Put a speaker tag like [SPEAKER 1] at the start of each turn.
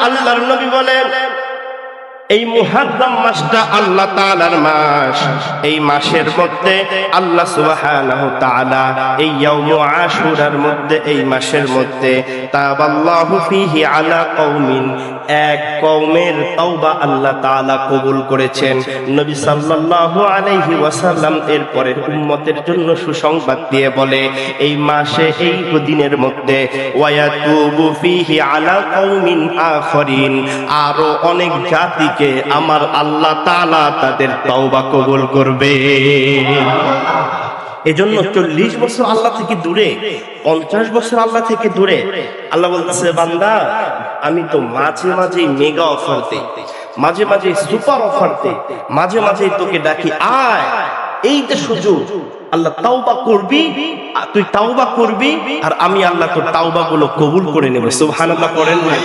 [SPEAKER 1] আল্লাহর নবী বলেন, এই মুহররম মাসটা আল্লাহ তাআলার মাস। এই মাসের মধ্যে আল্লাহ সুবহানাহু তাআলা এই ইয়াউমু আশুরার মধ্যে, এই মাসের মধ্যে তাবাল্লাহু ফীহি আলা কওমিন, এক কওমের তওবা আল্লাহ তাআলা কবুল করেছেন। নবী সাল্লাল্লাহু আলাইহি ওয়াসাল্লাম এরপরে উম্মতের জন্য সুসংবাদ দিয়ে বলে, এই মাসে এই দিনের মধ্যে ওয়ায়াতুবু ফীহি আলা কওমিন আখরিন, আরো অনেক জাতি আমার আল্লাহ তাআলা তাদের তওবা কবুল করবে। এজন্য 40 বছর আল্লাহ থেকে দূরে, 50 বছর আল্লাহ থেকে দূরে, আল্লাহ বলতেছে, বান্দা আমি তো মাঝে মাঝে মেগা অফার দেই, মাঝে মাঝে সুপার অফার দেই, মাঝে মাঝে তোকে ডাকি, আয়, এইটা সুযোগ। আল্লাহ তাওবা করবি, তুই তাওবা করবি, আর আমি আল্লাহ তোর তাওবা গুলো কবুল করে নেব। সুবহানাল্লাহ পড়েন না?